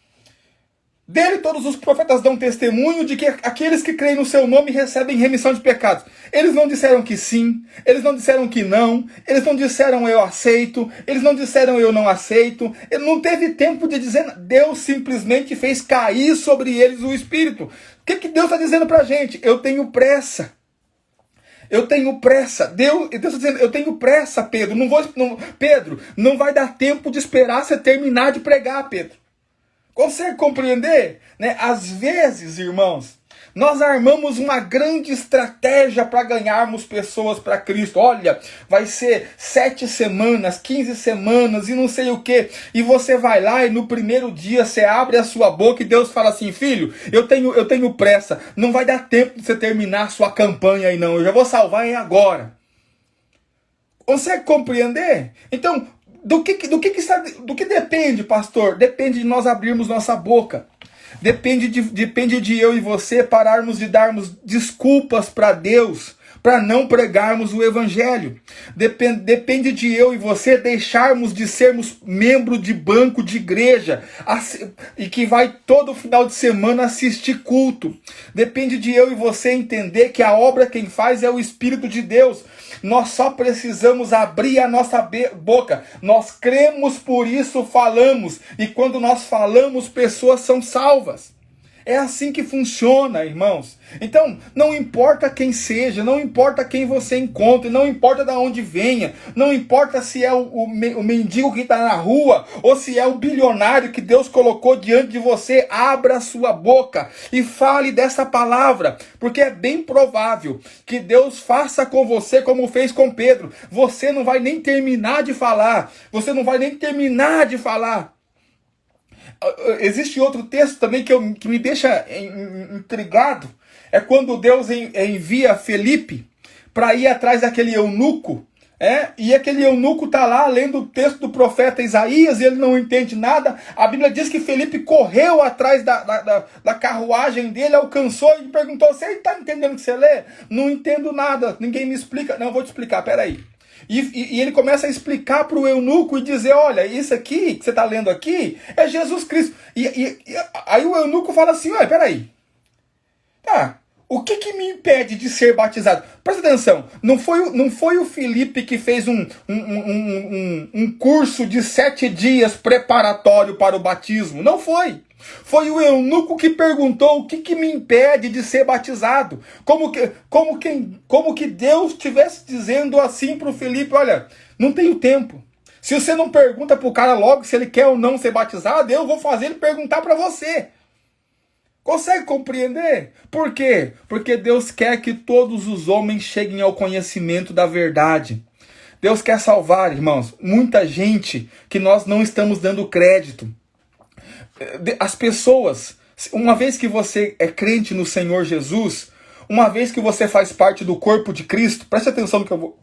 Dele todos os profetas dão testemunho de que aqueles que creem no seu nome recebem remissão de pecados. Eles não disseram que sim, eles não disseram que não, eles não disseram eu aceito, eles não disseram eu não aceito. Ele não teve tempo de dizer, Deus simplesmente fez cair sobre eles o Espírito. O que Deus está dizendo para a gente? Eu tenho pressa. Eu tenho pressa. Deus está dizendo, eu tenho pressa, Pedro. Pedro, não vai dar tempo de esperar você terminar de pregar, Pedro. Consegue compreender? Né? Às vezes, irmãos, nós armamos uma grande estratégia para ganharmos pessoas para Cristo. Olha, vai ser 7 semanas, 15 semanas e não sei o que. E você vai lá e no primeiro dia você abre a sua boca e Deus fala assim, filho, eu tenho pressa. Não vai dar tempo de você terminar a sua campanha aí não. Eu já vou salvar agora. Consegue compreender? Então, do que depende, pastor? Depende de nós abrirmos nossa boca. Depende de eu e você pararmos de darmos desculpas para Deus, para não pregarmos o Evangelho. Depende de eu e você deixarmos de sermos membro de banco de igreja e que vai todo final de semana assistir culto. Depende de eu e você entender que a obra quem faz é o Espírito de Deus. Nós só precisamos abrir a nossa boca. Nós cremos, por isso falamos. E quando nós falamos, pessoas são salvas. É assim que funciona, irmãos. Então, não importa quem seja, não importa quem você encontre, não importa de onde venha, não importa se é o mendigo que está na rua, ou se é o bilionário que Deus colocou diante de você, abra a sua boca e fale dessa palavra, porque é bem provável que Deus faça com você como fez com Pedro. Você não vai nem terminar de falar, Existe outro texto também que me deixa intrigado. É quando Deus envia Felipe para ir atrás daquele eunuco. E aquele eunuco está lá lendo o texto do profeta Isaías e ele não entende nada. A Bíblia diz que Felipe correu atrás da carruagem dele, alcançou e perguntou, você está entendendo o que você lê? Não entendo nada, ninguém me explica. Não, eu vou te explicar, peraí. E ele começa a explicar para o eunuco e dizer, olha, isso aqui que você está lendo aqui é Jesus Cristo. Aí o eunuco fala assim, olha, peraí. Tá, o que me impede de ser batizado? Presta atenção, não foi o Felipe que fez um curso de 7 dias preparatório para o batismo. Não foi. Foi o eunuco que perguntou o que me impede de ser batizado. Como que Deus estivesse dizendo assim para o Felipe, olha, não tenho tempo. Se você não pergunta para o cara logo se ele quer ou não ser batizado, eu vou fazer ele perguntar para você. Consegue compreender? Por quê? Porque Deus quer que todos os homens cheguem ao conhecimento da verdade. Deus quer salvar, irmãos, muita gente que nós não estamos dando crédito. As pessoas, uma vez que você é crente no Senhor Jesus, uma vez que você faz parte do corpo de Cristo, preste atenção no que eu vou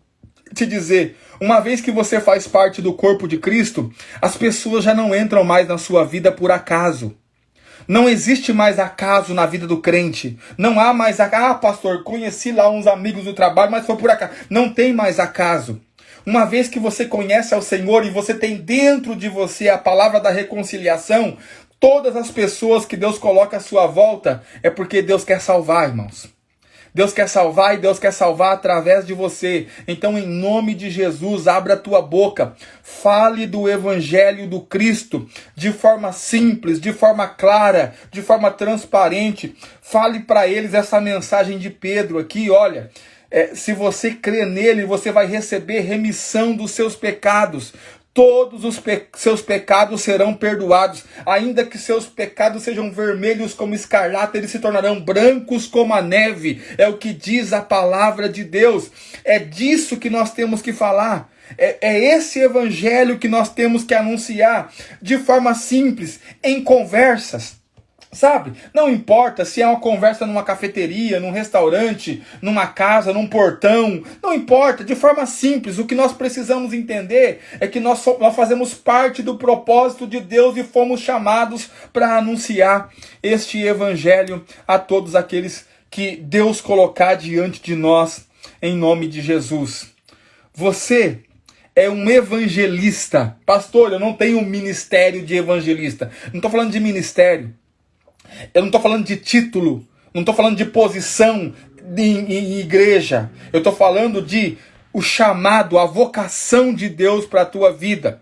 te dizer, uma vez que você faz parte do corpo de Cristo, as pessoas já não entram mais na sua vida por acaso. Não existe mais acaso na vida do crente. Não há mais pastor, conheci lá uns amigos do trabalho, mas foi por acaso. Não tem mais acaso. Uma vez que você conhece ao Senhor e você tem dentro de você a palavra da reconciliação, todas as pessoas que Deus coloca à sua volta é porque Deus quer salvar, irmãos. Deus quer salvar e Deus quer salvar através de você. Então, em nome de Jesus, abra a tua boca. Fale do Evangelho do Cristo de forma simples, de forma clara, de forma transparente. Fale para eles essa mensagem de Pedro aqui, olha. Se você crê nele, você vai receber remissão dos seus pecados. todos os seus pecados serão perdoados. Ainda que seus pecados sejam vermelhos como escarlata, eles se tornarão brancos como a neve. É o que diz a palavra de Deus. É disso que nós temos que falar. É esse evangelho que nós temos que anunciar de forma simples, em conversas. Sabe? Não importa se é uma conversa numa cafeteria, num restaurante, numa casa, num portão. Não importa, de forma simples. O que nós precisamos entender é que nós fazemos parte do propósito de Deus e fomos chamados para anunciar este evangelho a todos aqueles que Deus colocar diante de nós, em nome de Jesus. Você é um evangelista. Pastor, eu não tenho um ministério de evangelista. Não estou falando de ministério. Eu não estou falando de título, não estou falando de posição em igreja. Eu estou falando de o chamado, a vocação de Deus para a tua vida.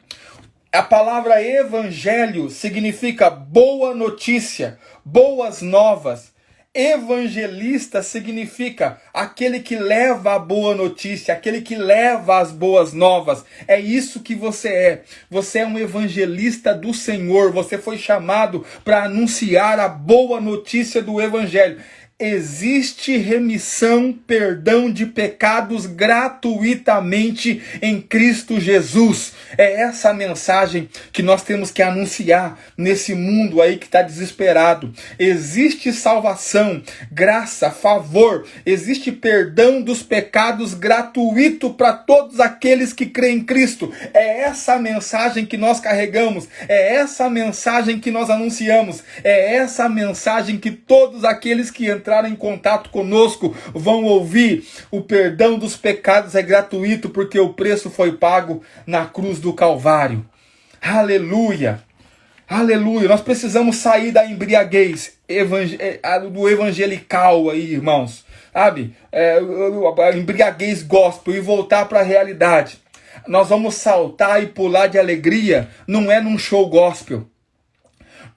A palavra evangelho significa boa notícia, boas novas. Evangelista significa aquele que leva a boa notícia, aquele que leva as boas novas. É isso que você é. Você é um evangelista do Senhor. Você foi chamado para anunciar a boa notícia do evangelho. Existe remissão, perdão de pecados gratuitamente em Cristo Jesus. É essa a mensagem que nós temos que anunciar nesse mundo aí que está desesperado. Existe salvação, graça, favor. Existe perdão dos pecados gratuito para todos aqueles que creem em Cristo. É essa a mensagem que nós carregamos. É essa a mensagem que nós anunciamos. É essa a mensagem que todos aqueles que entraram em contato conosco vão ouvir. O perdão dos pecados é gratuito porque o preço foi pago na cruz do Calvário. Aleluia, aleluia. Nós precisamos sair da embriaguez do evangelical aí, irmãos, sabe? A embriaguez gospel e voltar para a realidade. Nós vamos saltar e pular de alegria, não é num show gospel.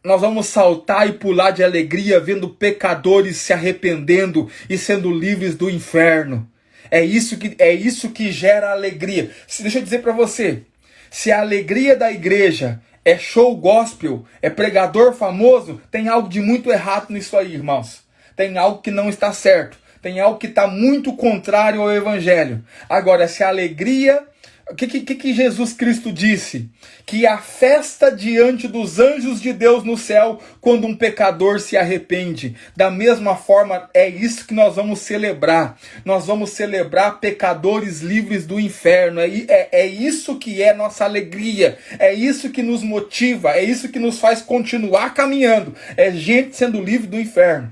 Nós vamos saltar e pular de alegria vendo pecadores se arrependendo e sendo livres do inferno. É isso que gera alegria. Deixa eu dizer para você, se a alegria da igreja é show gospel, é pregador famoso, tem algo de muito errado nisso aí, irmãos. Tem algo que não está certo. Tem algo que está muito contrário ao evangelho. Agora, se a alegria... O que Jesus Cristo disse? Que a festa diante dos anjos de Deus no céu, quando um pecador se arrepende. Da mesma forma, é isso que nós vamos celebrar. Nós vamos celebrar pecadores livres do inferno. É isso que é nossa alegria. É isso que nos motiva. É isso que nos faz continuar caminhando. É gente sendo livre do inferno.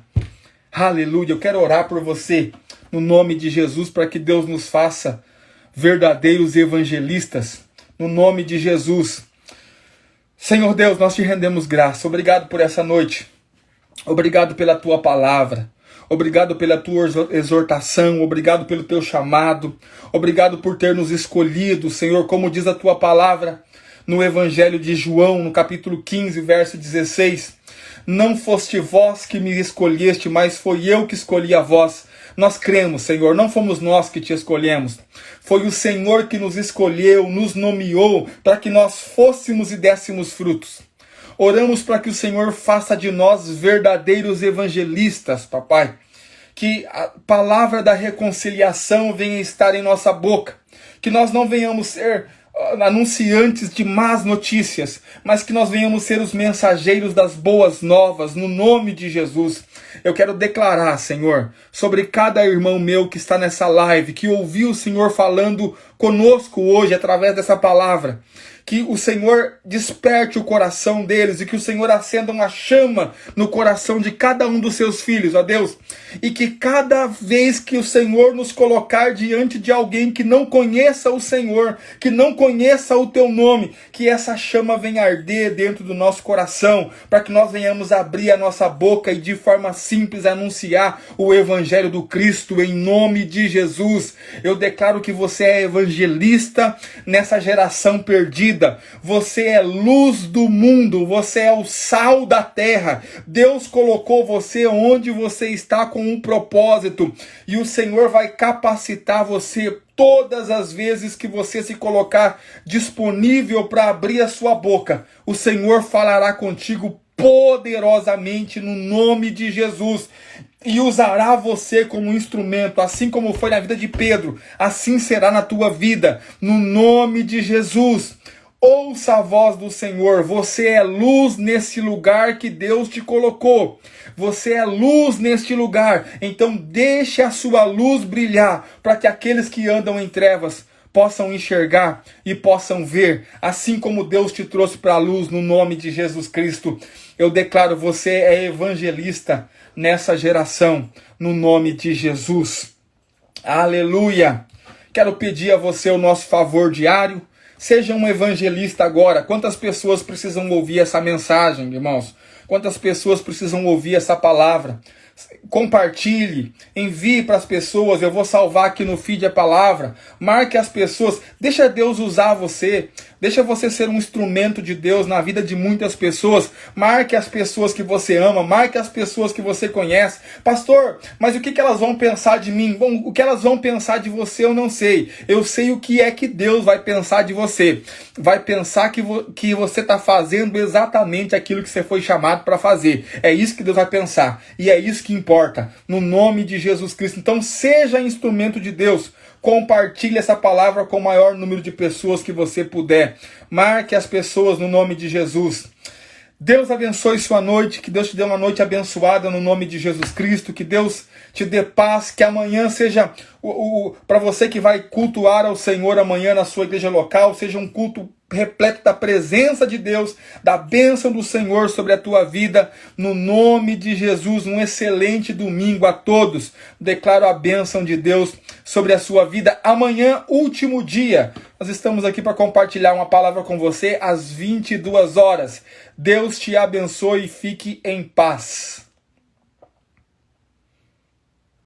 Aleluia. Eu quero orar por você, no nome de Jesus, para que Deus nos faça verdadeiros evangelistas, no nome de Jesus. Senhor Deus, nós te rendemos graça. Obrigado por essa noite. Obrigado pela tua palavra. Obrigado pela tua exortação. Obrigado pelo teu chamado. Obrigado por ter nos escolhido, Senhor, como diz a tua palavra no Evangelho de João, no capítulo 15, verso 16. Não foste vós que me escolheste, mas foi eu que escolhi a vós. Nós cremos, Senhor, não fomos nós que te escolhemos. Foi o Senhor que nos escolheu, nos nomeou para que nós fôssemos e dessemos frutos. Oramos para que o Senhor faça de nós verdadeiros evangelistas, papai. Que a palavra da reconciliação venha estar em nossa boca. Que nós não venhamos ser anunciantes de más notícias, mas que nós venhamos ser os mensageiros das boas novas, no nome de Jesus. Eu quero declarar, Senhor, sobre cada irmão meu que está nessa live, que ouviu o Senhor falando conosco hoje através dessa palavra, que o Senhor desperte o coração deles e que o Senhor acenda uma chama no coração de cada um dos seus filhos, ó Deus, e que cada vez que o Senhor nos colocar diante de alguém que não conheça o Senhor, que não conheça o teu nome, que essa chama venha arder dentro do nosso coração, para que nós venhamos abrir a nossa boca e de forma simples anunciar o Evangelho do Cristo em nome de Jesus. Eu declaro que você é evangelista nessa geração perdida. Você é luz do mundo, você é o sal da terra. Deus colocou você onde você está com um propósito e o Senhor vai capacitar você todas as vezes que você se colocar disponível para abrir a sua boca, o Senhor falará contigo poderosamente no nome de Jesus e usará você como instrumento, assim como foi na vida de Pedro, assim será na tua vida, no nome de Jesus. Ouça a voz do Senhor, você é luz nesse lugar que Deus te colocou. Você é luz neste lugar, então deixe a sua luz brilhar, para que aqueles que andam em trevas possam enxergar e possam ver, assim como Deus te trouxe para a luz no nome de Jesus Cristo. Eu declaro, você é evangelista nessa geração, no nome de Jesus. Aleluia! Quero pedir a você o nosso favor diário. Seja um evangelista agora. Quantas pessoas precisam ouvir essa mensagem, irmãos? Quantas pessoas precisam ouvir essa palavra? Compartilhe, envie para as pessoas. Eu vou salvar aqui no feed a palavra. Marque as pessoas. Deixa Deus usar você. Deixa você ser um instrumento de Deus na vida de muitas pessoas. Marque as pessoas que você ama. Marque as pessoas que você conhece. Pastor, mas o que elas vão pensar de mim? Bom, o que elas vão pensar de você eu não sei. Eu sei o que é que Deus vai pensar de você. Vai pensar que você está fazendo exatamente aquilo que você foi chamado para fazer. É isso que Deus vai pensar. E é isso que importa. No nome de Jesus Cristo. Então seja instrumento de Deus. Compartilhe essa palavra com o maior número de pessoas que você puder. Marque as pessoas no nome de Jesus. Deus abençoe sua noite, que Deus te dê uma noite abençoada no nome de Jesus Cristo, que Deus te dê paz, que amanhã seja, para você que vai cultuar ao Senhor amanhã na sua igreja local, seja um culto repleto da presença de Deus, da bênção do Senhor sobre a tua vida, no nome de Jesus. Um excelente domingo a todos. Declaro a bênção de Deus sobre a sua vida. Amanhã, último dia, nós estamos aqui para compartilhar uma palavra com você às 22 horas. Deus te abençoe e fique em paz.